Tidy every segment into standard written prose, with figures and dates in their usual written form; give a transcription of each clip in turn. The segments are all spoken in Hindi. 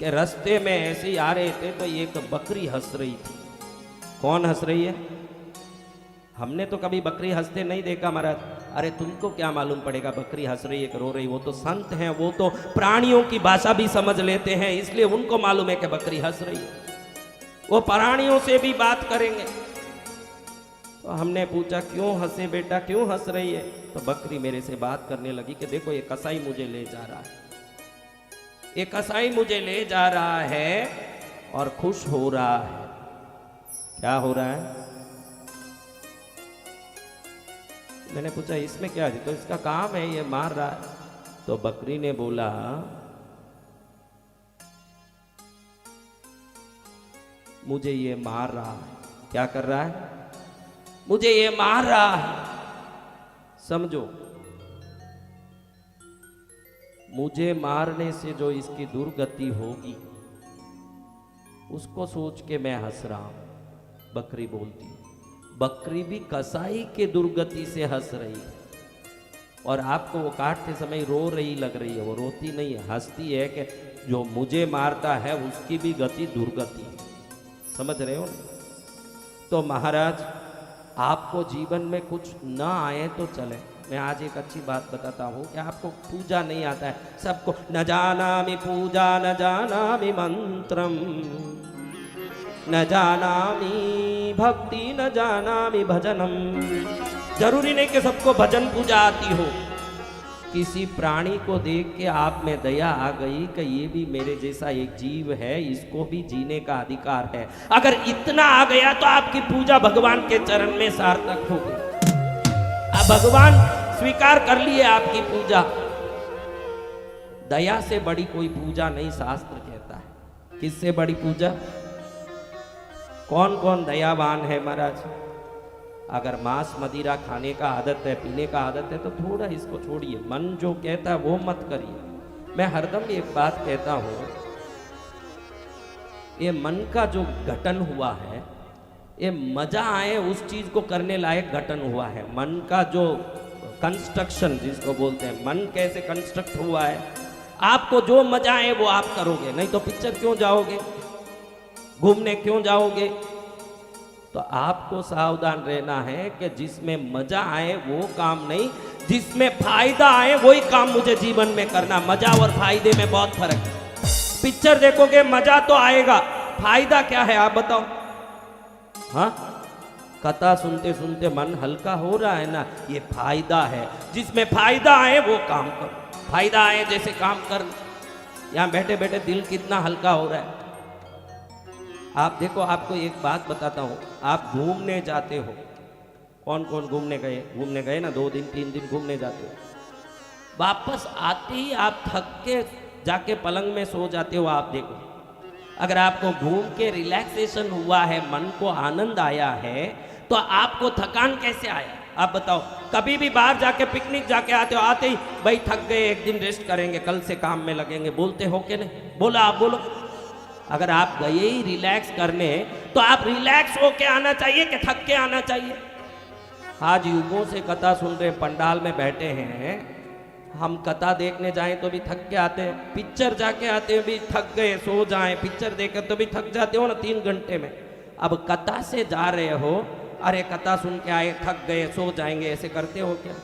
कि रास्ते में ऐसे ही आ रहे थे तो एक बकरी हंस रही थी। कौन हंस रही है? हमने तो कभी बकरी हंसते नहीं देखा महाराज। अरे तुमको क्या मालूम पड़ेगा बकरी हंस रही है कि रो रही? वो तो संत हैं, वो तो प्राणियों की भाषा भी समझ लेते हैं, इसलिए उनको मालूम है कि बकरी हंस रही है। वो प्राणियों से भी बात करेंगे। तो हमने पूछा क्यों हंसे बेटा, क्यों हंस रही है? तो बकरी मेरे से बात करने लगी कि देखो ये कसाई मुझे ले जा रहा है, ये कसाई मुझे ले जा रहा है और खुश हो रहा है। क्या हो रहा है? मैंने पूछा इसमें क्या है? तो इसका काम है ये मार रहा है। तो बकरी ने बोला मुझे ये मार रहा है। क्या कर रहा है? मुझे ये मार रहा है। समझो, मुझे मारने से जो इसकी दुर्गति होगी उसको सोच के मैं हंस रहा हूं। बकरी बोलती, बकरी भी कसाई के दुर्गति से हंस रही है और आपको वो काटते समय रो रही लग रही है। वो रोती नहीं है, हंसती है कि जो मुझे मारता है उसकी भी गति दुर्गति है। समझ रहे हो? तो महाराज आपको जीवन में कुछ ना आए तो चले। मैं आज एक अच्छी बात बताता हूँ कि आपको पूजा नहीं आता है, सबको न जानामि पूजा न जानामि मंत्रम न जानामि भक्ति न जानामि भजनम। जरूरी नहीं कि सबको भजन पूजा आती हो। किसी प्राणी को देख के आप में दया आ गई कि ये भी मेरे जैसा एक जीव है, इसको भी जीने का अधिकार है। अगर इतना आ गया तो आपकी पूजा भगवान के चरण में सार्थक हो गई। अब भगवान स्वीकार कर लिए आपकी पूजा। दया से बड़ी कोई पूजा नहीं, शास्त्र कहता है। किससे बड़ी पूजा? कौन कौन दयावान है महाराज? अगर मांस मदिरा खाने का आदत है, पीने का आदत है तो थोड़ा इसको छोड़िए। मन जो कहता है वो मत करिए। मैं हरदम एक बात कहता हूं, ये मन का जो गठन हुआ है, ये मजा आए उस चीज को करने लायक गठन हुआ है। मन का जो कंस्ट्रक्शन जिसको बोलते हैं, मन कैसे कंस्ट्रक्ट हुआ है, आपको जो मजा आए वो आप करोगे। नहीं तो पिक्चर क्यों जाओगे, घूमने क्यों जाओगे? तो आपको सावधान रहना है कि जिसमें मजा आए वो काम नहीं, जिसमें फायदा आए वही काम मुझे जीवन में करना। मजा और फायदे में बहुत फर्क है। पिक्चर देखोगे मजा तो आएगा, फायदा क्या है आप बताओ? हाँ, कथा सुनते सुनते मन हल्का हो रहा है ना, ये फायदा है। जिसमें फायदा आए वो काम करो, फायदा आए जैसे काम कर। यहां बैठे बैठे दिल कितना हल्का हो रहा है। आप देखो, आपको एक बात बताता हूं, आप घूमने जाते हो, कौन कौन घूमने गए? घूमने गए ना, 2 दिन 3 दिन घूमने जाते हो, वापस आते ही आप थक के जाके पलंग में सो जाते हो। आप देखो, अगर आपको घूम के रिलैक्सेशन हुआ है, मन को आनंद आया है, तो आपको थकान कैसे आया? आप बताओ। कभी भी बाहर जाके पिकनिक जाके आते हो, आते ही भाई थक गए, एक दिन रेस्ट करेंगे, कल से काम में लगेंगे, बोलते हो कि नहीं? बोला, आप बोलो। अगर आप गए ही रिलैक्स करने तो आप रिलैक्स होके आना चाहिए कि थक के आना चाहिए? आज युगों से कथा सुन रहे, पंडाल में बैठे हैं, हम कथा देखने जाएं तो भी थक के आते हैं, पिक्चर जाके आते हैं भी थक गए, सो जाएं, पिक्चर देखे तो भी थक जाते हो ना 3 घंटे में। अब कथा से जा रहे हो, अरे कथा सुन के आए, थक गए, सो जाएंगे, ऐसे करते हो क्या?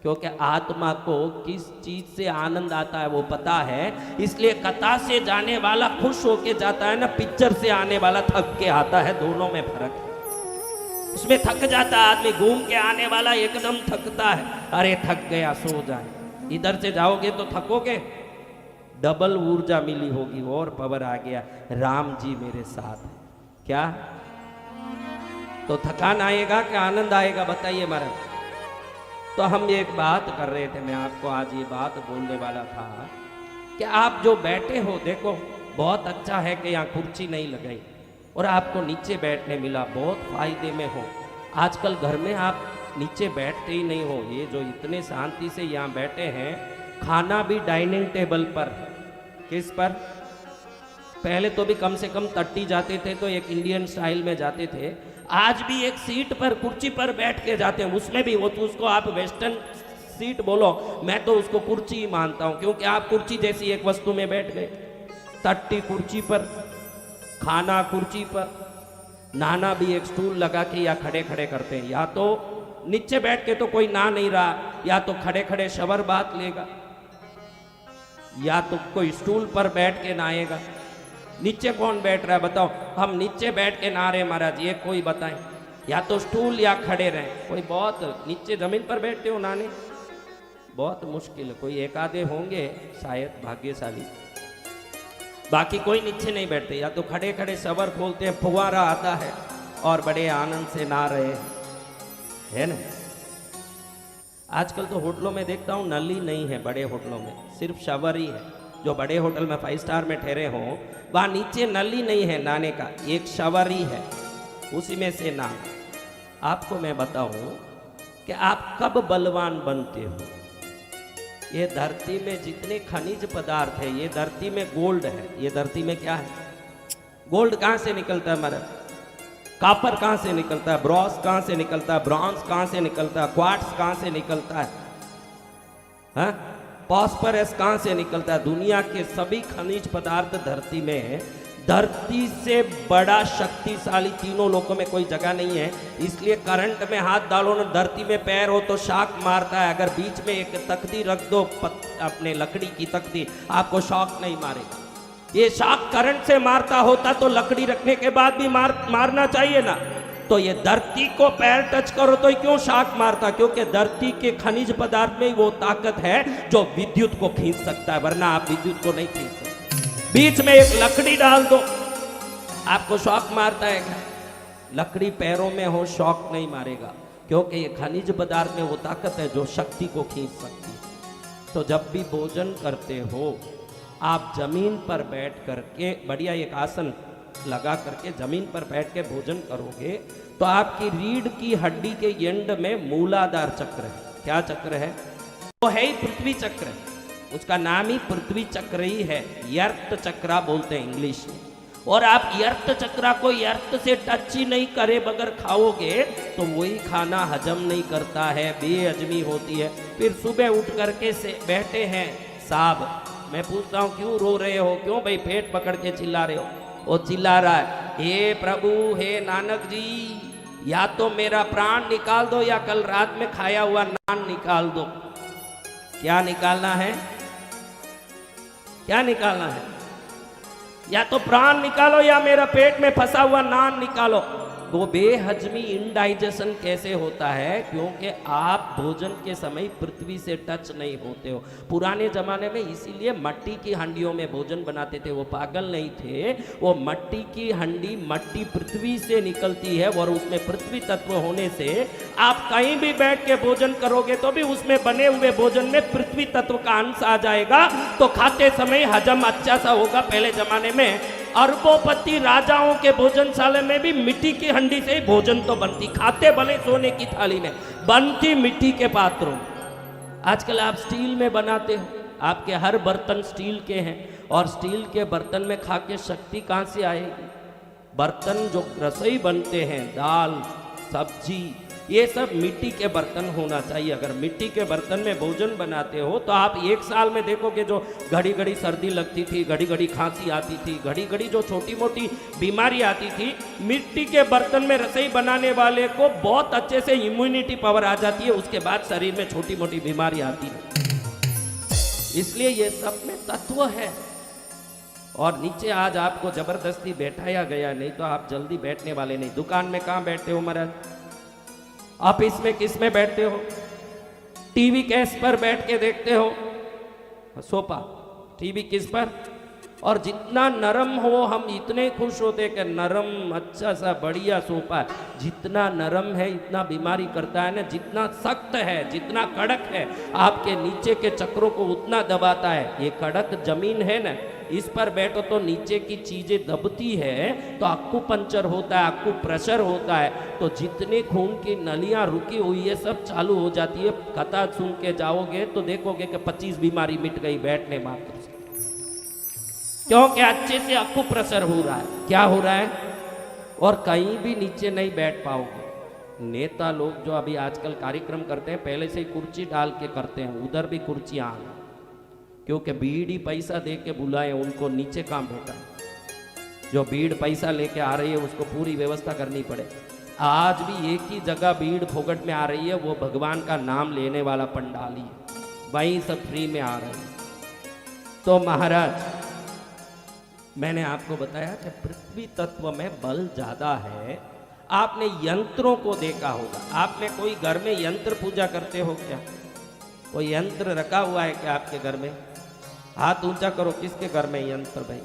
क्योंकि आत्मा को किस चीज से आनंद आता है वो पता है, इसलिए कथा से जाने वाला खुश होके जाता है ना, पिक्चर से आने वाला थक के आता है। दोनों में फर्क है। उसमें थक जाता है आदमी, घूम के आने वाला एकदम थकता है, अरे थक गया, सो जाए। इधर से जाओगे तो थकोगे, डबल ऊर्जा मिली होगी और पावर आ गया, राम जी मेरे साथ है। क्या तो थकान आएगा कि आनंद आएगा? बताइए महाराज। तो हम एक बात कर रहे थे, मैं आपको आज ये बात बोलने वाला था कि आप जो बैठे हो, देखो बहुत अच्छा है कि यहाँ कुर्सी नहीं लगाई और आपको नीचे बैठने मिला, बहुत फायदे में हो। आजकल घर में आप नीचे बैठते ही नहीं हो। ये जो इतने शांति से यहाँ बैठे हैं, खाना भी डाइनिंग टेबल पर। किस पर? पहले तो भी कम से कम तट्टी जाते थे तो एक इंडियन स्टाइल में जाते थे, आज भी एक सीट पर, कुर्सी पर बैठ के जाते हैं। उसमें भी वो तो उसको आप वेस्टर्न सीट बोलो, मैं तो उसको कुर्सी ही मानता हूँ, क्योंकि आप कुर्सी जैसी एक वस्तु में बैठ गए। टट्टी कुर्सी पर, खाना कुर्सी पर, नहाना भी एक स्टूल लगा के या खड़े खड़े करते हैं। या तो नीचे बैठ के तो कोई नहा नहीं रहा, या तो खड़े खड़े शवर बात लेगा, या तो कोई स्टूल पर बैठ के नहाएगा। नीचे कौन बैठ रहा है बताओ? हम नीचे बैठ के नहा रहे महाराज, ये कोई बताएं। या तो स्टूल या खड़े रहें। कोई बहुत नीचे जमीन पर बैठते हो नहाने, बहुत मुश्किल है। कोई एक आधे होंगे शायद भाग्यशाली, बाकी कोई नीचे नहीं बैठते। या तो खड़े खड़े शवर खोलते हैं, फुवारा आता है और बड़े आनंद से नहा रहे हैं, है ना। आजकल तो होटलों में देखता हूँ नल ही नहीं है, बड़े होटलों में सिर्फ शवर ही है। जो बड़े होटल में 5 स्टार में ठहरे हों वहाँ नीचे नल ही नहीं है नहाने का, एक शवर ही है, उसी में से नहाना। आपको मैं बताऊं कि आप कब बलवान बनते हो। ये धरती में जितने खनिज पदार्थ है, ये धरती में गोल्ड है। ये धरती में क्या है? गोल्ड कहाँ से निकलता है महाराज? कॉपर कहाँ से निकलता है? ब्रॉस कहाँ से निकलता है? ब्रॉन्ज कहाँ से निकलता है? क्वार्ट्स कहाँ से निकलता है? हाँ, फॉस्फोरस कहाँ से निकलता है? दुनिया के सभी खनिज पदार्थ धरती में है। धरती से बड़ा शक्तिशाली तीनों लोकों में कोई जगह नहीं है। इसलिए करंट में हाथ डालो ना, धरती में पैर हो तो शॉक मारता है। अगर बीच में एक तख्ती रख दो, अपने लकड़ी की तख्ती, आपको शॉक नहीं मारेगा। ये शॉक करंट से मारता होता तो लकड़ी रखने के बाद भी मारना चाहिए ना। तो ये धरती को पैर टच करो तो क्यों शॉक मारता? क्योंकि धरती के खनिज पदार्थ में वो ताकत है जो विद्युत को खींच सकता है, वरना आप विद्युत को नहीं खींच सकते। बीच में एक लकड़ी डाल दो, आपको शॉक मारता है क्या? लकड़ी पैरों में हो शॉक नहीं मारेगा, क्योंकि ये खनिज पदार्थ में वो ताकत है जो शक्ति को खींच सकती है। तो जब भी भोजन करते हो आप जमीन पर बैठ करके, बढ़िया एक आसन लगा करके जमीन पर बैठ के भोजन करोगे तो आपकी रीढ़ की हड्डी के एंड में मूलाधार चक्र है। क्या चक्र है? वो है ही पृथ्वी चक्र है, उसका नाम ही पृथ्वी चक्र ही है। यर्त चक्रा बोलते हैं इंग्लिश में। और आप यर्त चक्रा को यर्त से टच ही नहीं करे बगैर खाओगे तो वही खाना हजम नहीं करता है, बेहजमी होती है। फिर सुबह उठ करके से बैठे हैं साहब, मैं पूछता हूँ क्यों रो रहे हो? क्यों भाई पेट पकड़ के चिल्ला रहे हो? वो चिल्ला रहा है, हे प्रभु, हे नानक जी, या तो मेरा प्राण निकाल दो या कल रात में खाया हुआ नान निकाल दो। क्या निकालना है? क्या निकालना है? या तो प्राण निकालो या मेरा पेट में फंसा हुआ नान निकालो। वो बेहजमी इनडाइजेशन कैसे होता है? क्योंकि आप भोजन के समय पृथ्वी से टच नहीं होते हो। पुराने जमाने में इसीलिए मट्टी की हंडियों में भोजन बनाते थे। वो पागल नहीं थे, वो मट्टी की हंडी, मट्टी पृथ्वी से निकलती है और उसमें पृथ्वी तत्व होने से आप कहीं भी बैठ के भोजन करोगे तो भी उसमें बने हुए भोजन में पृथ्वी तत्व का अंश आ जाएगा, तो खाते समय हजम अच्छा सा होगा। पहले जमाने में अरबोपति राजाओं के भोजनशाला में भी मिट्टी की हंडी से ही भोजन तो बनती, खाते भले सोने की थाली में, बनती मिट्टी के पात्रों। आजकल आप स्टील में बनाते हो, आपके हर बर्तन स्टील के हैं, और स्टील के बर्तन में खा के शक्ति कहाँ से आएगी? बर्तन जो रसोई बनते हैं, दाल सब्जी, ये सब मिट्टी के बर्तन होना चाहिए। अगर मिट्टी के बर्तन में भोजन बनाते हो तो आप एक साल में देखोगे जो घड़ी घड़ी सर्दी लगती थी, घड़ी घड़ी खांसी आती थी, घड़ी घड़ी जो छोटी मोटी बीमारी आती थी, मिट्टी के बर्तन में रसोई बनाने वाले को बहुत अच्छे से इम्यूनिटी पावर आ जाती है, उसके बाद शरीर में छोटी मोटी बीमारी आती है। इसलिए ये सब में तत्व है। और नीचे आज आपको जबरदस्ती बैठाया गया, नहीं तो आप जल्दी बैठने वाले नहीं। दुकान में कहाँ बैठते हो महाराज? ऑफिस में किस में बैठते हो? टीवी कैस पर बैठ के देखते हो? सोफा, टीवी किस पर? और जितना नरम हो हम इतने खुश होते कि नरम अच्छा सा बढ़िया सोफा। जितना नरम है इतना बीमारी करता है ना, जितना सख्त है, जितना कड़क है, आपके नीचे के चक्रों को उतना दबाता है। ये कड़क जमीन है ना, इस पर बैठो तो नीचे की चीजें दबती है, तो अक्कू पंचर होता है, अक्कू प्रेशर होता है, तो जितने खून की नलियां रुकी हुई है सब चालू हो जाती है। कथा सुन के जाओगे तो देखोगे कि 25 बीमारी मिट गई बैठने मात्र से, क्योंकि अच्छे से अक्कू प्रेशर हो रहा है। क्या हो रहा है? और कहीं भी नीचे नहीं बैठ पाओगे। नेता लोग जो अभी आजकल कार्यक्रम करते हैं पहले से ही कुर्सी डाल के करते हैं, उधर भी कुर्सियां, क्योंकि भीड़ ही पैसा दे के बुलाए, उनको नीचे काम होता है। जो भीड़ पैसा लेके आ रही है उसको पूरी व्यवस्था करनी पड़े। आज भी एक ही जगह भीड़ फोकट में आ रही है, वो भगवान का नाम लेने वाला पंडाली है, वहीं सब फ्री में आ रहे हैं। तो महाराज, मैंने आपको बताया कि पृथ्वी तत्व में बल ज्यादा है। आपने यंत्रों को देखा होगा, आपने कोई घर में यंत्र पूजा करते हो क्या? कोई यंत्र रखा हुआ है क्या आपके घर में? हाथ ऊंचा करो, किसके घर में यंत्र? भाई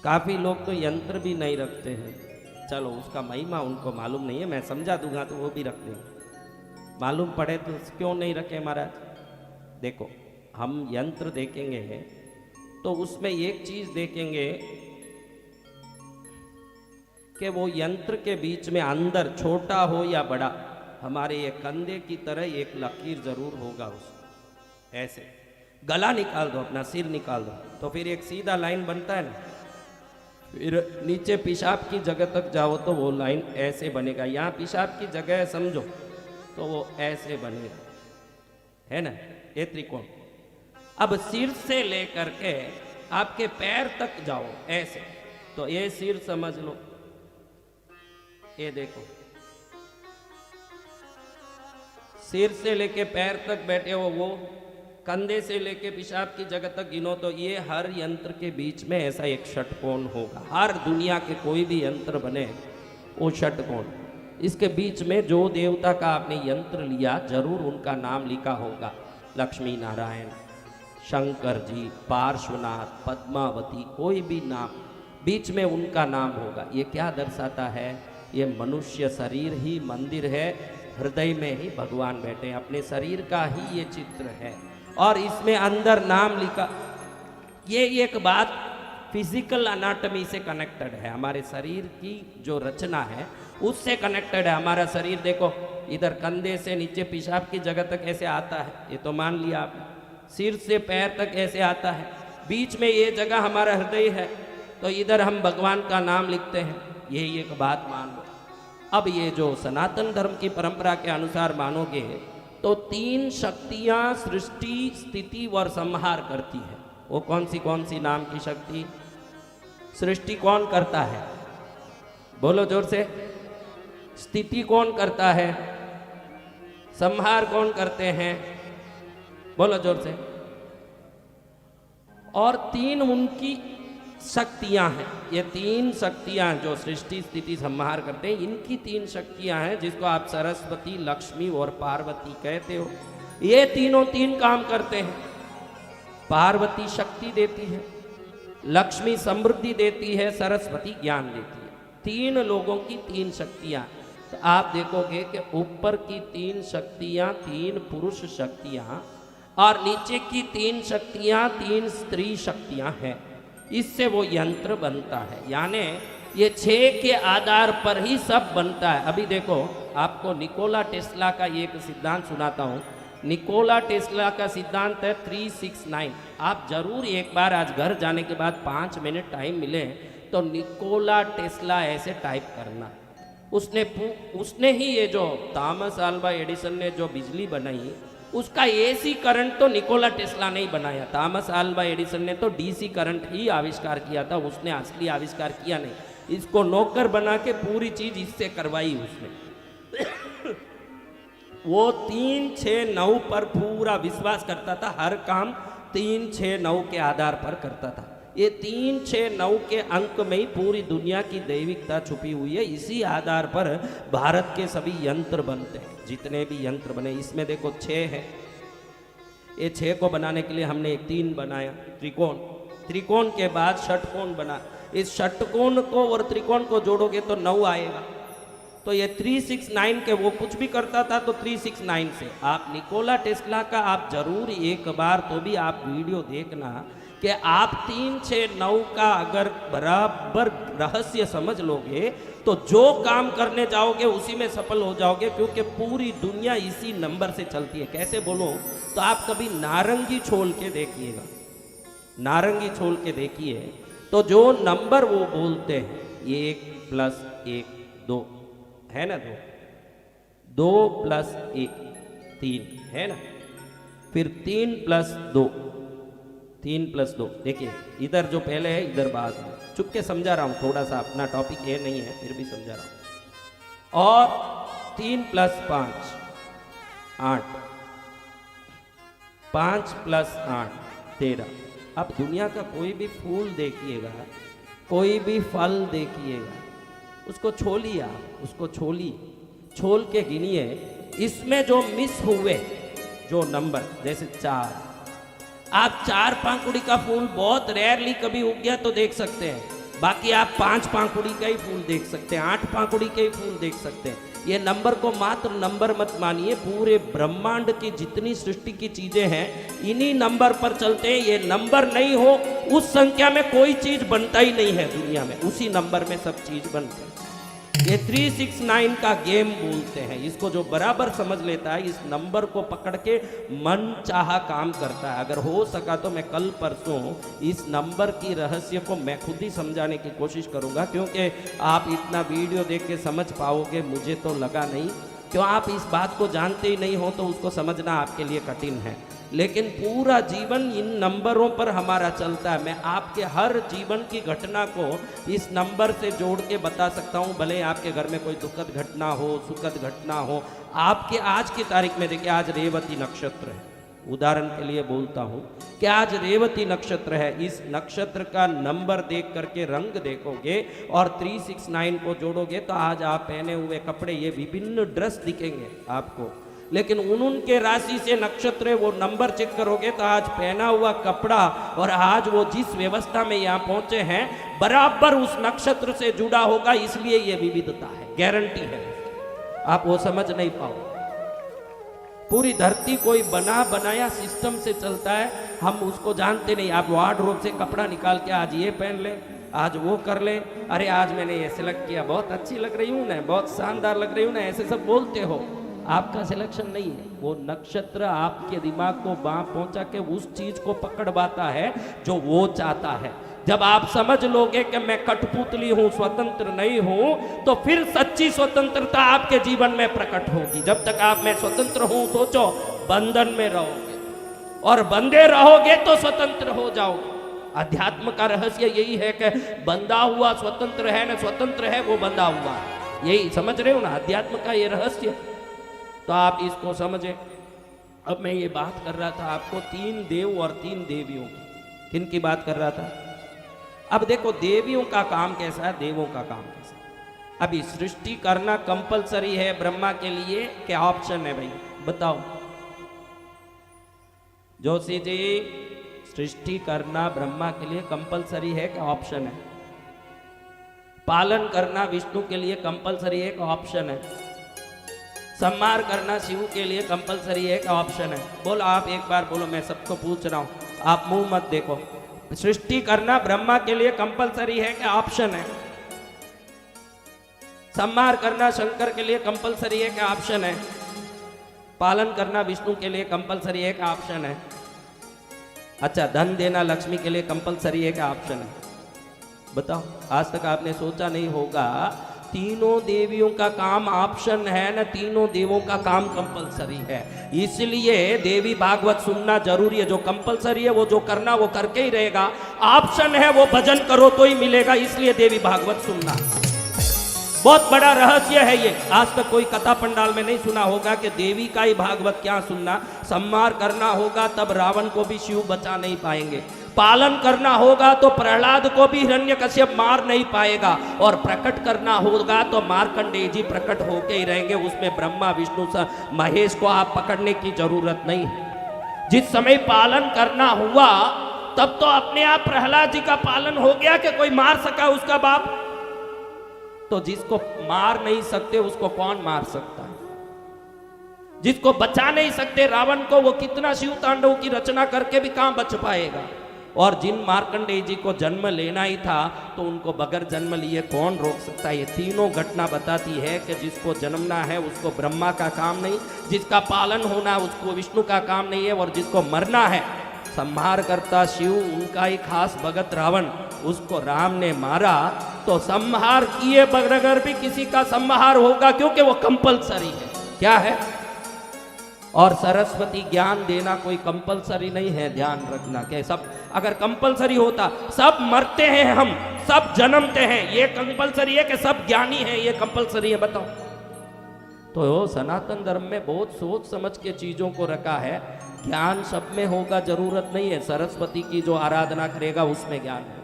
काफी लोग तो यंत्र भी नहीं रखते हैं। चलो उसका महिमा उनको मालूम नहीं है, मैं समझा दूंगा तो वो भी रख देंगे। मालूम पड़े तो क्यों नहीं रखे महाराज? देखो, हम यंत्र देखेंगे तो उसमें एक चीज देखेंगे कि वो यंत्र के बीच में अंदर छोटा हो या बड़ा, हमारे ये कंधे की तरह एक लकीर जरूर होगा। उस ऐसे गला निकाल दो, अपना सिर निकाल दो, तो फिर एक सीधा लाइन बनता है ना। फिर नीचे पेशाब की जगह तक जाओ तो वो लाइन ऐसे बनेगा। यहाँ पेशाब की जगह है समझो, तो वो ऐसे बनेगा, है ना, ये त्रिकोण। अब सिर से लेकर के आपके पैर तक जाओ ऐसे, तो ये सिर समझ लो। ये देखो, सिर से लेके पैर तक बैठे हो, वो कंधे से लेके पेशाब की जगह तक गिनो, तो ये हर यंत्र के बीच में ऐसा एक षटकोण होगा। हर दुनिया के कोई भी यंत्र बने वो षटकोण, इसके बीच में जो देवता का आपने यंत्र लिया जरूर उनका नाम लिखा होगा। लक्ष्मी नारायण, शंकर जी, पार्श्वनाथ, पद्मावती, कोई भी नाम बीच में उनका नाम होगा। ये क्या दर्शाता है? ये मनुष्य शरीर ही मंदिर है, हृदय में ही भगवान बैठे हैं। अपने शरीर का ही ये चित्र है और इसमें अंदर नाम लिखा। ये एक बात फिजिकल अनाटमी से कनेक्टेड है, हमारे शरीर की जो रचना है उससे कनेक्टेड है। हमारा शरीर देखो, इधर कंधे से नीचे पेशाब की जगह तक ऐसे आता है, ये तो मान लिया आपने। सिर से पैर तक ऐसे आता है, बीच में ये जगह हमारा हृदय है, तो इधर हम भगवान का नाम लिखते हैं। यही एक बात मान लो। अब ये जो सनातन धर्म की परंपरा के अनुसार मानोगे तो 3 शक्तियां सृष्टि, स्थिति और संहार करती है। वो कौन सी नाम की शक्ति? सृष्टि कौन करता है? बोलो जोर से। स्थिति कौन करता है? संहार कौन करते हैं? बोलो जोर से। और 3 उनकी शक्तियां हैं। ये 3 शक्तियां जो सृष्टि, स्थिति, संहार करते हैं, इनकी 3 शक्तियां हैं, जिसको आप सरस्वती, लक्ष्मी और पार्वती कहते हो। ये तीनों 3 काम करते हैं। पार्वती शक्ति देती है, लक्ष्मी समृद्धि देती है, सरस्वती ज्ञान देती है। 3 लोगों की 3 शक्तियां। तो आप देखोगे कि ऊपर की 3 शक्तियां 3 पुरुष शक्तियां और नीचे की 3 शक्तियां 3 स्त्री शक्तियां हैं। इससे वो यंत्र बनता है। यानी ये 6 के आधार पर ही सब बनता है। अभी देखो, आपको निकोला टेस्ला का एक सिद्धांत सुनाता हूँ। निकोला टेस्ला का सिद्धांत है 369। आप जरूर एक बार आज घर जाने के बाद 5 मिनट टाइम मिले तो निकोला टेस्ला ऐसे टाइप करना। उसने ही ये जो थॉमस अल्वा एडिसन ने जो बिजली बनाई, उसका एसी करंट तो निकोला टेस्ला नहीं बनाया। थॉमस अल्वा एडिसन ने तो डीसी करंट ही आविष्कार किया था, उसने असली आविष्कार किया नहीं। इसको नौकर बना के पूरी चीज इससे करवाई उसने। वो 3, 6, 9 पर पूरा विश्वास करता था। हर काम 3, 6, 9 के आधार पर करता था। ये 3, 6, 9 के अंक में ही पूरी दुनिया की दैविकता छुपी हुई है। इसी आधार पर भारत के सभी यंत्र बनते हैं। जितने भी यंत्र बने, इसमें देखो 6 है। ये 6 को बनाने के लिए हमने एक 3 बनाया, त्रिकोण। त्रिकोण के बाद षटकोण बना। इस षटकोण को और त्रिकोण को जोड़ोगे तो 9 आएगा। तो ये 369 के वो कुछ भी करता था, तो 369 से आप निकोला टेस्ला का आप जरूर एक बार तो भी आप वीडियो देखना कि आप 3, 6, 9 का अगर बराबर रहस्य समझ लोगे तो जो काम करने जाओगे उसी में सफल हो जाओगे, क्योंकि पूरी दुनिया इसी नंबर से चलती है। कैसे बोलो तो आप कभी नारंगी छोल के देखिएगा, नारंगी छोल के देखिए तो जो नंबर वो बोलते हैं 1 + 1 2 है ना, 2 + 1 3 है ना। फिर 3 + 2, 3 + 2, देखिए इधर जो पहले है इधर बाद में, चुप के समझा रहा हूँ, थोड़ा सा अपना टॉपिक ये नहीं है फिर भी समझा रहा हूँ। और 3 + 5 8, 5 + 8 13। अब दुनिया का कोई भी फूल देखिएगा, कोई भी फल देखिएगा, उसको छोलिए, आप उसको छोलिए, छोल के गिनिए, इसमें जो मिस हुए जो नंबर, जैसे 4, आप 4 पांखुड़ी का फूल बहुत रेयरली कभी उग गया तो देख सकते हैं, बाकी आप 5 पांखुड़ी का ही फूल देख सकते हैं, 8 पांखुड़ी के ही फूल देख सकते हैं। ये नंबर को मात्र नंबर मत मानिए, पूरे ब्रह्मांड की जितनी सृष्टि की चीजें हैं इन्हीं नंबर पर चलते हैं। ये नंबर नहीं हो उस संख्या में कोई चीज बनता ही नहीं है दुनिया में, उसी नंबर में सब चीज बनते हैं। ये 369 का गेम बोलते हैं, इसको जो बराबर समझ लेता है इस नंबर को पकड़ के मन चाहा काम करता है। अगर हो सका तो मैं कल परसों इस नंबर की रहस्य को मैं खुद ही समझाने की कोशिश करूंगा, क्योंकि आप इतना वीडियो देख के समझ पाओगे मुझे तो लगा नहीं, क्यों आप इस बात को जानते ही नहीं हो तो उसको समझना आपके लिए कठिन है। लेकिन पूरा जीवन इन नंबरों पर हमारा चलता है। मैं आपके हर जीवन की घटना को इस नंबर से जोड़ के बता सकता हूँ, भले आपके घर में कोई दुखद घटना हो, सुखद घटना हो। आपके आज की तारीख में देखिए, आज रेवती नक्षत्र है, उदाहरण के लिए बोलता हूँ कि आज रेवती नक्षत्र है, इस नक्षत्र का नंबर देख करके रंग देखोगे और 369 को जोड़ोगे तो आज आप पहने हुए कपड़े, ये विभिन्न ड्रेस दिखेंगे आपको। लेकिन उनके राशि से नक्षत्र वो नंबर चेक करोगे तो आज पहना हुआ कपड़ा और आज वो जिस व्यवस्था में यहाँ पहुंचे हैं बराबर उस नक्षत्र से जुड़ा होगा, इसलिए ये विविधता है, गारंटी है। आप वो समझ नहीं पाओ। पूरी धरती कोई बना बनाया सिस्टम से चलता है, हम उसको जानते नहीं। आप वार्डरोब से कपड़ा निकाल के आज ये पहन ले, आज वो कर ले, अरे आज मैंने ये सिलेक्ट किया, बहुत अच्छी लग रही हूँ ना, बहुत शानदार लग रही हूँ ना, ऐसे सब बोलते हो। आपका सिलेक्शन नहीं है, वो नक्षत्र आपके दिमाग को वहां पहुंचा के उस चीज को पकड़वाता है जो वो चाहता है। जब आप समझ लोगे कि मैं कठपुतली हूं, स्वतंत्र नहीं हूं, तो फिर सच्ची स्वतंत्रता आपके जीवन में प्रकट होगी। जब तक आप मैं स्वतंत्र हूं सोचो, बंधन में रहोगे, और बंधे रहोगे तो स्वतंत्र हो जाओगे। अध्यात्म का रहस्य यही है कि बंधा हुआ स्वतंत्र है ना, स्वतंत्र है वो बंधा हुआ है। यही समझ रहे हो ना, अध्यात्म का ये रहस्य। तो आप इसको समझे। अब मैं ये बात कर रहा था आपको 3 देव और 3 देवियों की। किन की बात कर रहा था? अब देखो देवियों का काम कैसा है, देवों का काम कैसा है। अभी सृष्टि करना कंपलसरी है ब्रह्मा के लिए, क्या ऑप्शन है भाई बताओ? जोशी जी, सृष्टि करना ब्रह्मा के लिए कंपलसरी है क्या ऑप्शन है? पालन करना विष्णु के लिए कंपलसरी है क्या ऑप्शन है? संहार करना शिव के लिए कंपलसरी है क्या ऑप्शन है? बोलो आप एक बार बोलो, मैं सबको पूछ रहा हूं, आप मुंह मत देखो। सृष्टि करना ब्रह्मा के लिए कंपलसरी है क्या ऑप्शन है? संहार करना शंकर के लिए कंपलसरी है क्या ऑप्शन है? पालन करना विष्णु के लिए कंपलसरी है क्या ऑप्शन है? अच्छा, धन देना लक्ष्मी के लिए कंपलसरी है क्या ऑप्शन है? बताओ। आज तक आपने सोचा नहीं होगा तीनों देवियों का काम ऑप्शन है ना, तीनों देवों का काम कंपलसरी है। इसलिए देवी भागवत सुनना जरूरी है। जो कंपलसरी है वो जो करना वो करके ही रहेगा, ऑप्शन है वो भजन करो तो ही मिलेगा, इसलिए देवी भागवत सुनना बहुत बड़ा रहस्य है। ये आज तक कोई कथा पंडाल में नहीं सुना होगा कि देवी का ही भागवत क्या सुनना। संहार करना होगा तब रावण को भी शिव बचा नहीं पाएंगे, पालन करना होगा तो प्रहलाद को भी हिरण्यकश्यप मार नहीं पाएगा, और प्रकट करना होगा तो मार्कंडेय जी प्रकट होके ही रहेंगे। उसमें ब्रह्मा विष्णु महेश को आप पकड़ने की जरूरत नहीं है। जिस समय पालन करना हुआ तब तो अपने आप प्रहलाद जी का पालन हो गया कि कोई मार सका उसका बाप? तो जिसको मार नहीं सकते उसको कौन मार सकता है? जिसको बचा नहीं सकते रावण को, वो कितना शिव तांडव की रचना करके भी कहां बच पाएगा? और जिन मार्कंडेय जी को जन्म लेना ही था तो उनको बगैर जन्म लिए कौन रोक सकता है? ये तीनों घटना बताती है कि जिसको जन्मना है उसको ब्रह्मा का काम नहीं, जिसका पालन होना उसको विष्णु का काम नहीं है, और जिसको मरना है संहार करता शिव, उनका ही खास भगत रावण, उसको राम ने मारा। तो संहार किए बगैर भी किसी का संहार होगा, क्योंकि वो कंपलसरी है। क्या है? और सरस्वती ज्ञान देना कोई कंपलसरी नहीं है, ध्यान रखना कि सब अगर कंपलसरी होता, सब मरते हैं, हम सब जन्मते हैं, ये कंपलसरी है कि सब ज्ञानी हैं, ये कंपलसरी है? बताओ। तो सनातन धर्म में बहुत सोच समझ के चीजों को रखा है। ज्ञान सब में होगा जरूरत नहीं है, सरस्वती की जो आराधना करेगा उसमें ज्ञान है।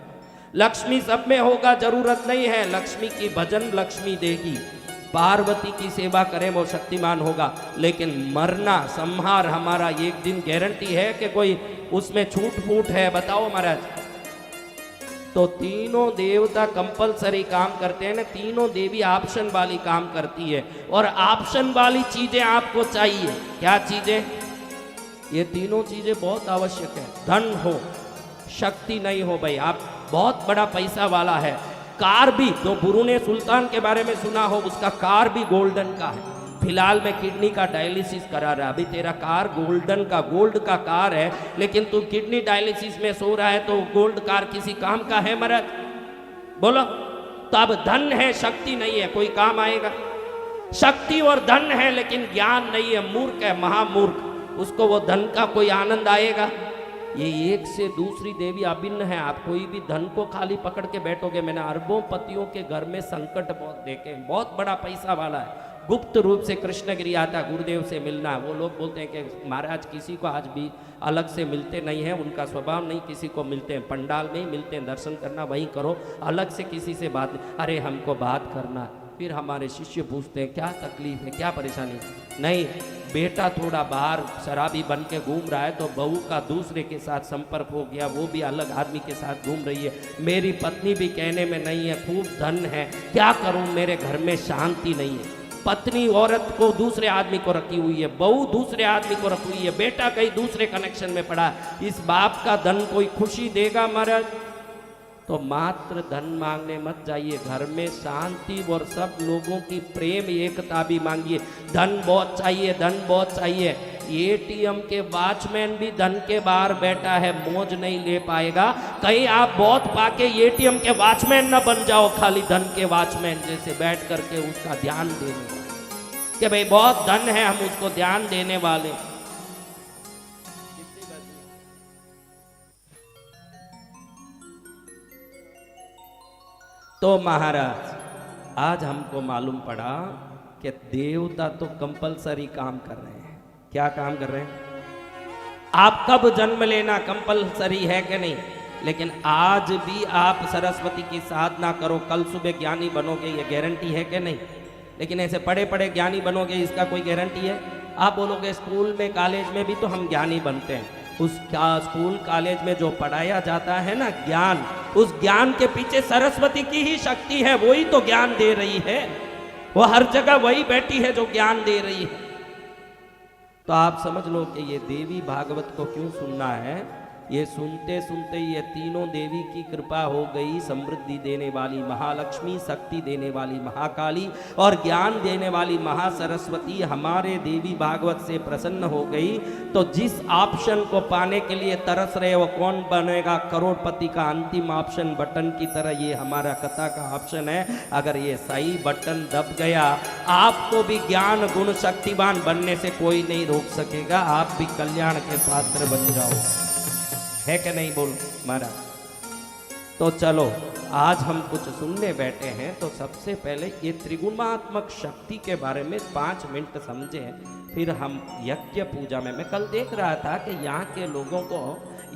लक्ष्मी सब में होगा जरूरत नहीं है, लक्ष्मी की भजन लक्ष्मी देगी। पार्वती की सेवा करें वो शक्तिमान होगा। लेकिन मरना संहार हमारा एक दिन गारंटी है कि कोई उसमें छूट फूट है? बताओ महाराज। तो तीनों देवता कंपलसरी काम करते हैं ना, तीनों देवी ऑप्शन वाली काम करती है। और ऑप्शन वाली चीजें आपको चाहिए, क्या चीजें? ये तीनों चीजें बहुत आवश्यक है। धन हो, शक्ति नहीं हो, भाई आप बहुत बड़ा पैसा वाला है, कार भी, जो बुरुने सुल्तान के बारे में सुना हो, उसका कार भी गोल्डन का है। फिलहाल में किडनी का डायलिसिस करा रहा है, अभी तेरा कार गोल्डन का, गोल्ड का कार है, लेकिन तू किडनी डायलिसिस में सो रहा है, तो गोल्ड कार किसी काम का है महाराज? बोलो। तो अब धन है, शक्ति नहीं है, कोई काम आएगा? शक्ति और धन है लेकिन ज्ञान नहीं है, मूर्ख है, महामूर्ख, उसको वो धन का कोई आनंद आएगा? ये एक से दूसरी देवी अभिन्न है। आप कोई भी धन को खाली पकड़ के बैठोगे, मैंने अरबों पतियों के घर में संकट बहुत देखे, बहुत बड़ा पैसा वाला है, गुप्त रूप से कृष्णगिरी आता गुरुदेव से मिलना। वो लोग बोलते हैं कि महाराज किसी को आज भी अलग से मिलते नहीं है, उनका स्वभाव नहीं किसी को मिलते हैं, पंडाल में ही मिलते हैं, दर्शन करना वहीं करो, अलग से किसी से बात नहीं। अरे हमको बात करना है। फिर हमारे शिष्य पूछते हैं क्या तकलीफ है, क्या परेशानी? नहीं, बेटा थोड़ा बाहर शराबी बन के घूम रहा है, तो बहू का दूसरे के साथ संपर्क हो गया, वो भी अलग आदमी के साथ घूम रही है, मेरी पत्नी भी कहने में नहीं है, खूब धन है, क्या करूं, मेरे घर में शांति नहीं है। पत्नी औरत को दूसरे आदमी को रखी हुई है, बहू दूसरे आदमी को रखी हुई है, बेटा कहीं दूसरे कनेक्शन में पड़ा। इस बाप का धन कोई खुशी देगा महाराज? तो मात्र धन मांगने मत जाइए, घर में शांति और सब लोगों की प्रेम एकता भी मांगिए। धन बहुत चाहिए, धन बहुत चाहिए। एटीएम के वॉचमैन भी धन के बाहर बैठा है, मौज नहीं ले पाएगा। कहीं आप बहुत पाके एटीएम के वॉचमैन न बन जाओ, खाली धन के वॉचमैन जैसे बैठ करके उसका ध्यान देने कि भाई बहुत धन है, हम उसको ध्यान देने वाले। तो महाराज आज हमको मालूम पड़ा कि देवता तो कंपलसरी काम कर रहे हैं। क्या काम कर रहे हैं? आप कब जन्म लेना कंपलसरी है कि नहीं? लेकिन आज भी आप सरस्वती की साधना करो, कल सुबह ज्ञानी बनोगे, ये गारंटी है कि नहीं? लेकिन ऐसे पढ़े पढ़े ज्ञानी बनोगे, इसका कोई गारंटी है? आप बोलोगे स्कूल में कॉलेज में भी तो हम ज्ञानी बनते हैं। उस क्या स्कूल कॉलेज में जो पढ़ाया जाता है ना ज्ञान, उस ज्ञान के पीछे सरस्वती की ही शक्ति है, वही तो ज्ञान दे रही है। वो हर जगह वही बैठी है जो ज्ञान दे रही है। तो आप समझ लो कि ये देवी भागवत को क्यों सुनना है। ये सुनते सुनते ये तीनों देवी की कृपा हो गई। समृद्धि देने वाली महालक्ष्मी, शक्ति देने वाली महाकाली और ज्ञान देने वाली महासरस्वती हमारे देवी भागवत से प्रसन्न हो गई। तो जिस ऑप्शन को पाने के लिए तरस रहे वो कौन बनेगा करोड़पति का अंतिम ऑप्शन बटन की तरह ये हमारा कथा का ऑप्शन है। अगर ये सही बटन दब गया, आपको भी ज्ञान गुण शक्तिवान बनने से कोई नहीं रोक सकेगा। आप भी कल्याण के पात्र बन जाओ, है कि नहीं? बोल महाराज। तो चलो आज हम कुछ सुनने बैठे हैं, तो सबसे पहले ये त्रिगुणात्मक शक्ति के बारे में 5 मिनट समझें, फिर हम यज्ञ पूजा में। मैं कल देख रहा था कि यहाँ के लोगों को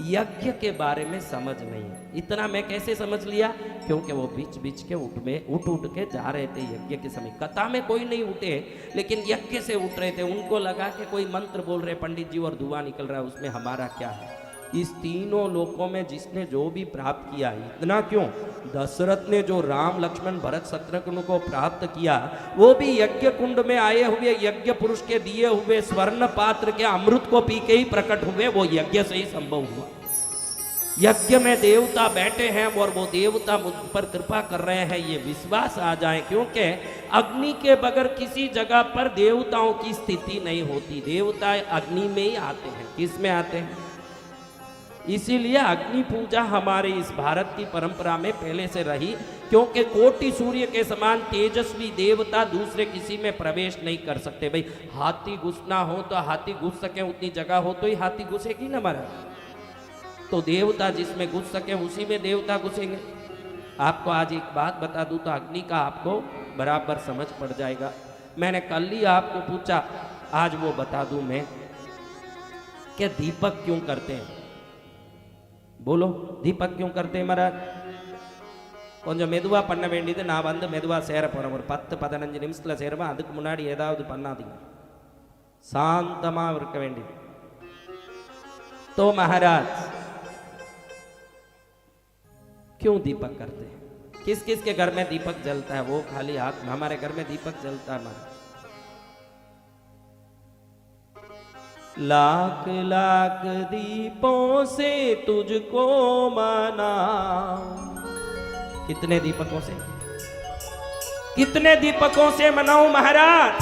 यज्ञ के बारे में समझ नहीं है। इतना मैं कैसे समझ लिया? क्योंकि वो बीच बीच के उठ के जा रहे थे यज्ञ के समय। कथा में कोई नहीं उठे, लेकिन यज्ञ से उठ रहे थे। उनको लगा कि कोई मंत्र बोल रहे पंडित जी और धुआं निकल रहा है, उसमें हमारा क्या है। इस तीनों लोकों में जिसने जो भी प्राप्त किया, इतना क्यों, दशरथ ने जो राम लक्ष्मण भरत शत्रुघ्न को प्राप्त किया, वो भी यज्ञ कुंड में आए हुए यज्ञ पुरुष के दिए हुए स्वर्ण पात्र के अमृत को पी के ही प्रकट हुए। वो यज्ञ से ही संभव हुआ। यज्ञ में देवता बैठे हैं और वो देवता मुझ पर कृपा कर रहे हैं, ये विश्वास आ जाए। क्योंकि अग्नि के बगैर किसी जगह पर देवताओं की स्थिति नहीं होती। देवता अग्नि में ही आते हैं। किस में आते हैं? इसीलिए अग्नि पूजा हमारे इस भारत की परंपरा में पहले से रही, क्योंकि कोटि सूर्य के समान तेजस्वी देवता दूसरे किसी में प्रवेश नहीं कर सकते। भाई हाथी घुसना हो तो हाथी घुस सके उतनी जगह हो तो ही हाथी घुसेगी ना महाराज। तो देवता जिसमें घुस सके उसी में देवता घुसेंगे। आपको आज एक बात बता दूं तो अग्नि का आपको बराबर समझ पड़ जाएगा। मैंने कल ही आपको पूछा, आज वो बता दूं मैं कि दीपक क्यों करते हैं। बोलो दीपक क्यों करते हैं महाराज? கொஞ்சம் மெதுவா பண்ண வேண்டியது, நான் வந்து மெதுவா சேர போறேன், ஒரு 10-15 நிமிஷத்துல சேருவேன், அதுக்கு முன்னாடி ஏதாவது பண்ணாதீங்க, शांतमा இருக்க வேண்டியது। तो महाराज क्यों दीपक करते हैं? किस किस के घर में दीपक जलता है? वो खाली हाथ, हमारे घर में दीपक जलता है महाराज। लाख लाख दीपों से तुझको मनाऊं। कितने दीपकों से, कितने दीपकों से मनाऊं महाराज?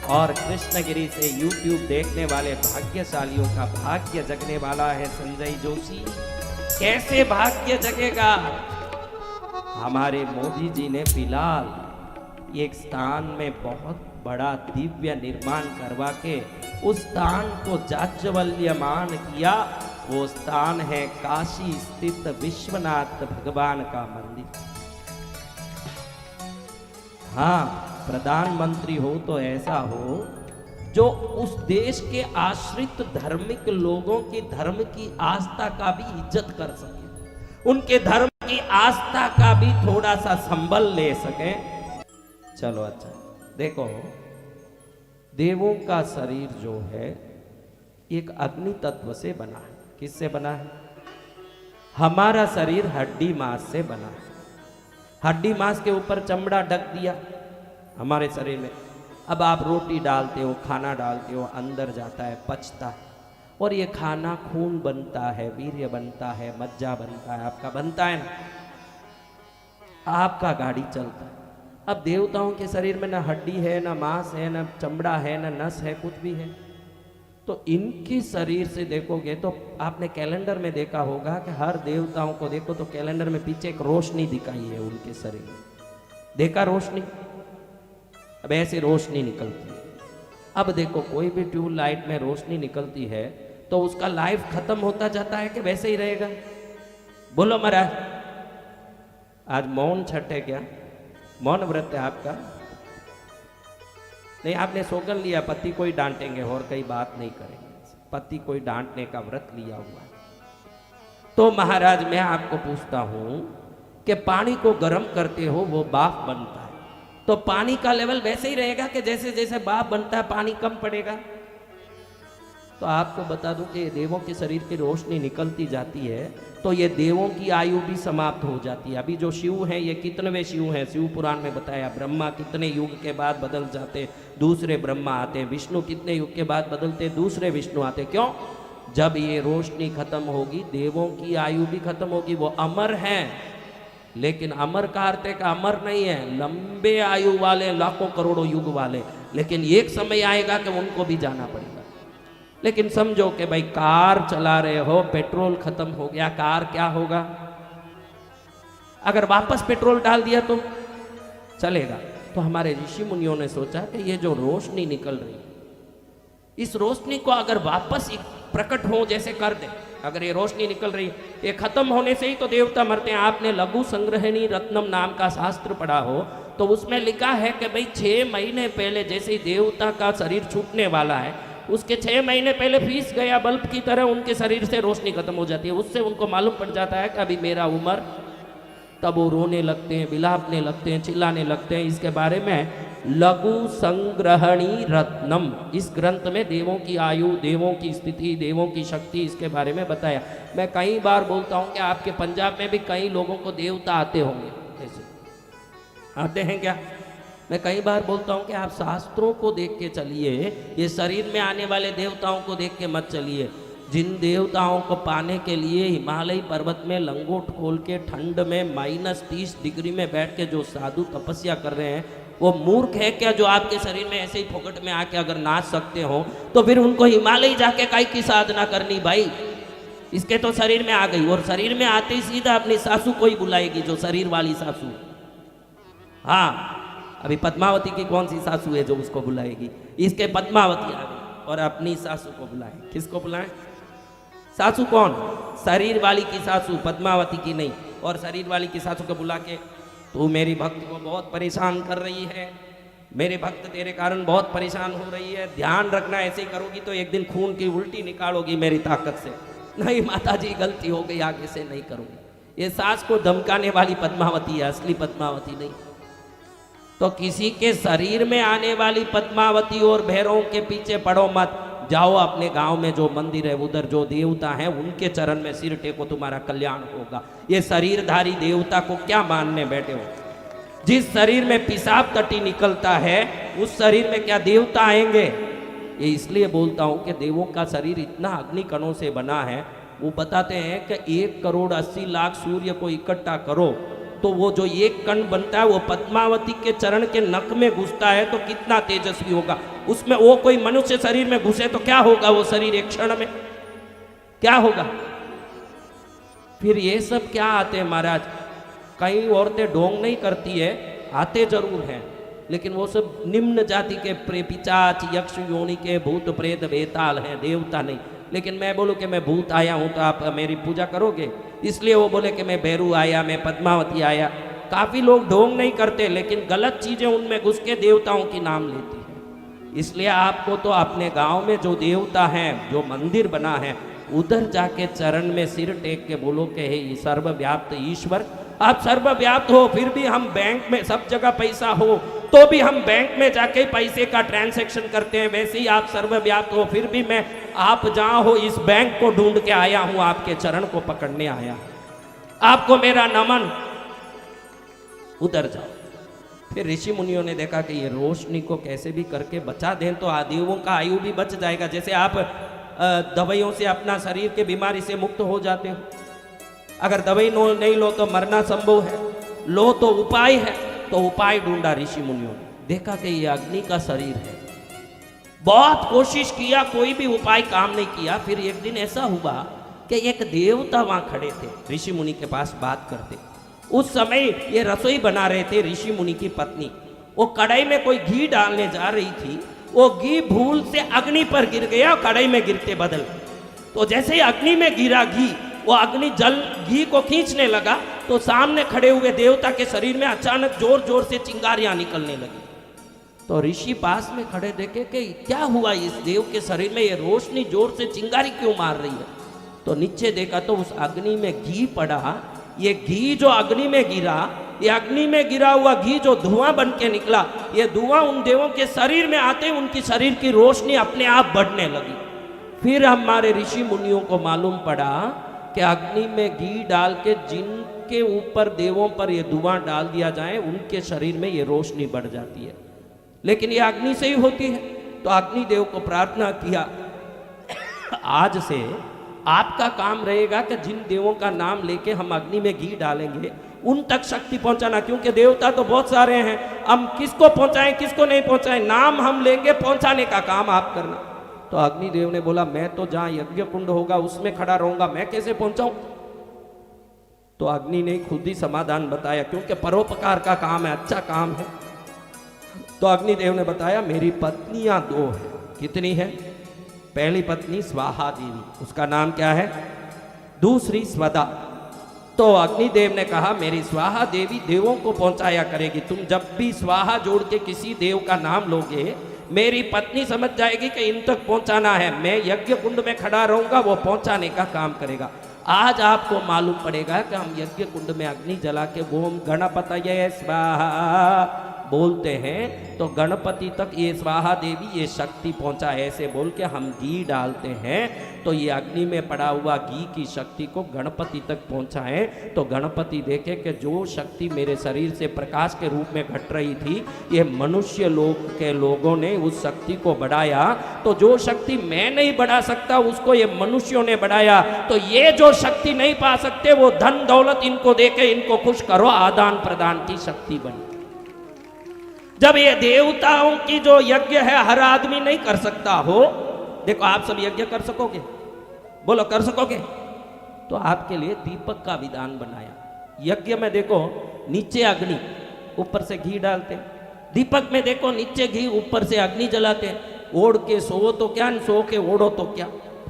और कृष्णगिरी से YouTube देखने वाले भाग्यशालियों का भाग्य जगने वाला है संजय जोशी। कैसे भाग्य जगेगा? हमारे मोदी जी ने फिलहाल एक स्थान में बहुत बड़ा दिव्य निर्माण करवा के उस स्थान को जाज्वल्यमान किया। वो स्थान है काशी स्थित विश्वनाथ भगवान का मंदिर। हाँ, प्रधानमंत्री हो तो ऐसा हो जो उस देश के आश्रित धार्मिक लोगों की धर्म की आस्था का भी इज्जत कर सके, उनके धर्म की आस्था का भी थोड़ा सा संबल ले सके। चलो अच्छा, देखो देवों का शरीर जो है एक अग्नि तत्व से बना है। किससे बना है? हमारा शरीर हड्डी मांस से बना है। हड्डी मांस के ऊपर चमड़ा ढक दिया हमारे शरीर में। अब आप रोटी डालते हो, खाना डालते हो, अंदर जाता है, पचता है, और ये खाना खून बनता है, वीर्य बनता है, मज्जा बनता है, आपका बनता है ना, आपका गाड़ी चलता है। अब देवताओं के शरीर में ना हड्डी है, ना मांस है, ना चमड़ा है, ना नस है, कुछ भी है। तो इनके शरीर से देखोगे तो आपने कैलेंडर में देखा होगा कि हर देवताओं को देखो तो कैलेंडर में पीछे एक रोशनी दिखाई है उनके शरीर में। देखा रोशनी? अब ऐसे रोशनी निकलती है। अब देखो कोई भी ट्यूब लाइट में रोशनी निकलती है तो उसका लाइफ खत्म होता जाता है कि वैसे ही रहेगा? बोलो महाराज, आज मौन छठ है क्या? मौन व्रत है आपका? नहीं, आपने सोगन लिया पति को ही डांटेंगे और कई बात नहीं करेंगे, पति को ही डांटने का व्रत लिया हुआ है। तो महाराज मैं आपको पूछता हूं कि पानी को गर्म करते हो वो भाप बनता है, तो पानी का लेवल वैसे ही रहेगा कि जैसे जैसे भाप बनता है पानी कम पड़ेगा? तो आपको बता दूं कि देवों के शरीर की रोशनी निकलती जाती है तो ये देवों की आयु भी समाप्त हो जाती है। अभी जो शिव हैं ये कितनवे शिव हैं? शिव पुराण में बताया। ब्रह्मा कितने युग के बाद बदल जाते, दूसरे ब्रह्मा आते हैं। विष्णु कितने युग के बाद बदलते, दूसरे विष्णु आते। क्यों? जब ये रोशनी खत्म होगी देवों की आयु भी खत्म होगी। वो अमर हैं, लेकिन अमर का अर्थ है कि अमर नहीं है, लंबे आयु वाले, लाखों करोड़ों युग वाले। लेकिन एक समय आएगा कि उनको भी जाना पड़ेगा। लेकिन समझो कि भाई कार चला रहे हो, पेट्रोल खत्म हो गया, कार क्या होगा? अगर वापस पेट्रोल डाल दिया तो चलेगा। तो हमारे ऋषि मुनियों ने सोचा कि ये जो रोशनी निकल रही है, इस रोशनी को अगर वापस प्रकट हो जैसे कर दे। अगर ये रोशनी निकल रही है, ये खत्म होने से ही तो देवता मरते हैं। आपने लघु संग्रहणी रत्नम नाम का शास्त्र पढ़ा हो तो उसमें लिखा है कि भाई 6 महीने पहले जैसे ही देवता का शरीर छूटने वाला है, उसके 6 महीने पहले फीस गया बल्ब की तरह उनके शरीर से रोशनी खत्म हो जाती है। उससे उनको मालूम पड़ जाता है कि अभी मेरा उम्र, तब वो रोने लगते हैं, बिलापने लगते हैं, चिल्लाने लगते हैं। इसके बारे में लघु संग्रहणी रत्नम, इस ग्रंथ में देवों की आयु, देवों की स्थिति, देवों की शक्ति, इसके बारे में बताया। मैं कई बार बोलता हूँ कि आपके पंजाब में भी कई लोगों को देवता आते होंगे, ऐसे आते हैं क्या? मैं कई बार बोलता हूँ कि आप शास्त्रों को देख के चलिए, ये शरीर में आने वाले देवताओं को देख के मत चलिए। जिन देवताओं को पाने के लिए हिमालय पर्वत में लंगोट खोल के ठंड में -30 डिग्री में बैठ के जो साधु तपस्या कर रहे हैं, वो मूर्ख है क्या जो आपके शरीर में ऐसे ही फोकट में आके अगर नाच सकते हो तो फिर उनको हिमालय जाके काई की साधना करनी भाई? इसके तो शरीर में आ गई, और शरीर में आते ही सीधा अपनी सासू को ही बुलाएगी, जो शरीर वाली सासू। हाँ, अभी पद्मावती की कौन सी सासू है जो उसको बुलाएगी? इसके पद्मावती आ गई और अपनी सासू को बुलाए। किसको बुलाए? सासू कौन? शरीर वाली की सासू, पद्मावती की नहीं। और शरीर वाली की सासू को बुला के, तू मेरी भक्त को बहुत परेशान कर रही है, मेरे भक्त तेरे कारण बहुत परेशान हो रही है, ध्यान रखना, ऐसे करोगी तो एक दिन खून की उल्टी निकालोगी मेरी ताकत से। नहीं माता जी, गलती हो गई, आगे से नहीं करूंगी। ये सास को धमकाने वाली पद्मावती है, असली पद्मावती नहीं। तो किसी के शरीर में आने वाली पद्मावती और भैरवों के पीछे पड़ो मत। जाओ अपने गांव में जो मंदिर है, उधर जो देवता हैं उनके चरण में सिर टेको, तुम्हारा कल्याण होगा। ये शरीरधारी देवता को क्या मानने बैठे हो? जिस शरीर में पेशाब टट्टी निकलता है उस शरीर में क्या देवता आएंगे? ये इसलिए बोलता हूं कि देवों का शरीर इतना अग्नि कणों से बना है। वो बताते हैं कि 1,80,00,000 सूर्य को इकट्ठा करो तो वो जो एक कण बनता है वो पद्मावती के चरण के नख में घुसता है तो कितना तेजस्वी होगा। उसमें वो कोई मनुष्य शरीर में घुसे तो क्या होगा? वो शरीर एक क्षण में क्या होगा? फिर ये सब क्या आते हैं महाराज? कई औरतें ढोंग नहीं करती है, आते जरूर हैं, लेकिन वो सब निम्न जाति के पिशाच, यक्ष योनि के, भूत प्रेत बेताल हैं, देवता नहीं। लेकिन मैं बोलूँ कि मैं भूत आया हूँ तो आप मेरी पूजा करोगे? इसलिए वो बोले कि मैं भैरू आया, मैं पद्मावती आया। काफ़ी लोग ढोंग नहीं करते, लेकिन गलत चीज़ें उनमें घुस के देवताओं की नाम लेती है। इसलिए आपको तो अपने गांव में जो देवता हैं, जो मंदिर बना है, उधर जाके चरण में सिर टेक के बोलो कि हे सर्वव्याप्त ईश्वर, आप सर्वव्याप्त हो, फिर भी हम बैंक में सब जगह पैसा हो तो भी हम बैंक में जाके पैसे का ट्रांजैक्शन करते हैं, वैसे ही आप सर्वव्याप्त हो, फिर भी मैं आप जहां हो इस बैंक को ढूंढ के आया हूं, आपके चरण को पकड़ने आया, आपको मेरा नमन। उधर जाओ। फिर ऋषि मुनियों ने देखा कि ये रोशनी को कैसे भी करके बचा दें तो आदियों का आयु भी बच जाएगा। जैसे आप दवाइयों से अपना शरीर के बीमारी से मुक्त हो जाते हो, अगर दवाई नहीं लो तो मरना संभव है, लो तो उपाय है। तो उपाय ढूंढा ऋषि मुनियों ने, देखा कि ये अग्नि का शरीर है, बहुत कोशिश किया, कोई भी उपाय काम नहीं किया। फिर एक दिन ऐसा हुआ कि एक देवता वहां खड़े थे, ऋषि मुनि के पास बात करते। उस समय ये रसोई बना रहे थे ऋषि मुनि की पत्नी। वो कढ़ाई में कोई घी डालने जा रही थी, वो घी भूल से अग्नि पर गिर गया, कढ़ाई में गिरते बदल। तो जैसे ही अग्नि में गिरा घी, वो अग्नि जल घी को खींचने लगा तो सामने खड़े हुए देवता के शरीर में अचानक जोर जोर से चिंगारियां निकलने लगी। तो ऋषि पास में खड़े देखे कि क्या हुआ इस देव के शरीर में, ये रोशनी जोर से चिंगारी क्यों मार रही है? तो नीचे देखा तो उस अग्नि में घी पड़ा। ये घी जो अग्नि में गिरा, ये अग्नि में गिरा हुआ घी जो धुआं बन के निकला, ये धुआं उन देवों के शरीर में आते उनकी शरीर की रोशनी अपने आप बढ़ने लगी। फिर हमारे ऋषि मुनियों को मालूम पड़ा कि अग्नि में घी डाल के जिनके ऊपर देवों पर ये धुआं डाल दिया जाए उनके शरीर में ये रोशनी बढ़ जाती है, लेकिन ये अग्नि से ही होती है। तो अग्नि देव को प्रार्थना किया, आज से आपका काम रहेगा कि जिन देवों का नाम लेके हम अग्नि में घी डालेंगे उन तक शक्ति पहुंचाना, क्योंकि देवता तो बहुत सारे हैं, हम किसको पहुंचाएं किसको नहीं पहुंचाएं, नाम हम लेंगे, पहुंचाने का काम आप करना। तो अग्निदेव ने बोला, मैं तो जहां यज्ञ कुंड होगा उसमें खड़ा रहूंगा, मैं कैसे पहुंचाऊं? तो अग्नि ने खुद ही समाधान बताया, क्योंकि परोपकार का काम है, अच्छा काम है। तो अग्निदेव ने बताया, मेरी पत्नियां 2 हैं। कितनी है? पहली पत्नी स्वाहा देवी, उसका नाम क्या है? दूसरी स्वदा। तो अग्निदेव ने कहा, मेरी स्वाहा देवी देवों को पहुंचाया करेगी। तुम जब भी स्वाहा जोड़ के किसी देव का नाम लोगे, मेरी पत्नी समझ जाएगी कि इन तक पहुंचाना है, मैं यज्ञ कुंड में खड़ा रहूंगा, वो पहुंचाने का काम करेगा। आज आपको मालूम पड़ेगा कि हम यज्ञ कुंड में अग्नि जला के ओम गणपतये स्वाहा बोलते हैं तो गणपति तक ये स्वाहा देवी ये शक्ति पहुंचा, ऐसे बोल के हम घी डालते हैं तो ये अग्नि में पड़ा हुआ घी की शक्ति को गणपति तक पहुंचाएं। तो गणपति देखे कि जो शक्ति मेरे शरीर से प्रकाश के रूप में घट रही थी, ये मनुष्य लोक के लोगों ने उस शक्ति को बढ़ाया, तो जो शक्ति मैं नहीं बढ़ा सकता उसको ये मनुष्यों ने बढ़ाया। तो ये जो शक्ति नहीं पा सकते वो धन दौलत इनको देके इनको खुश करो, आदान प्रदान की शक्ति बनी। जब ये देवताओं की जो यज्ञ है हर आदमी नहीं कर सकता हो, देखो आप सब यज्ञ कर सकोगे? बोलो कर सकोगे? तो आपके लिए दीपक का विधान बनाया। यज्ञ में देखो नीचे अग्नि, ऊपर से घी डालते हैं। दीपक में देखो नीचे घी, ऊपर से अग्नि जलाते हैं। ओढ़ के सो तो क्या, सो के ओढ़ो तो क्या।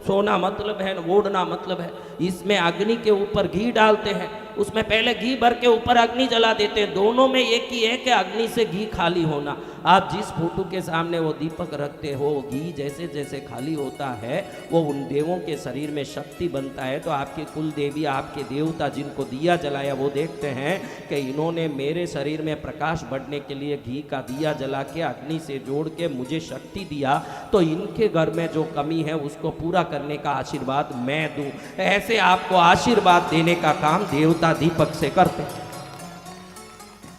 सोना मतलब है, ओढ़ना मतलब है। इसमें अग्नि के ऊपर घी डालते हैं, उसमें पहले घी भर के ऊपर अग्नि जला देते हैं। दोनों में एक ही है कि अग्नि से घी खाली होना। आप जिस फोटो के सामने वो दीपक रखते हो, घी जैसे जैसे खाली होता है वो उन देवों के शरीर में शक्ति बनता है। तो आपके कुल देवी, आपके देवता जिनको दिया जलाया, वो देखते हैं कि इन्होंने मेरे शरीर में प्रकाश बढ़ने के लिए घी का दिया जला के अग्नि से जोड़ के मुझे शक्ति दिया, तो इनके घर में जो कमी है उसको पूरा करने का आशीर्वाद मैं दूं। ऐसे आपको आशीर्वाद देने का काम देवता दीपक से करते हैं।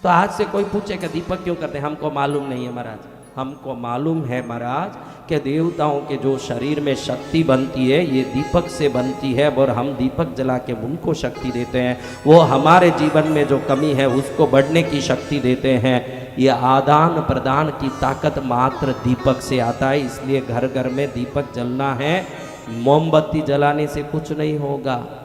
तो आज से कोई पूछे कि दीपक क्यों करते हैं, हमको मालूम नहीं है महाराज। हमको मालूम है महाराज कि देवताओं के जो शरीर में शक्ति बनती है ये दीपक से बनती है, और हम दीपक जला के उनको शक्ति देते हैं। वो हमारे जीवन में जो कमी है उसको बढ़ने की शक्ति देते हैं। ये आदान प्रदान की ताकत मात्र दीपक से आता है। इसलिए घर घर में दीपक जलना है। मोमबत्ती जलाने से कुछ नहीं होगा।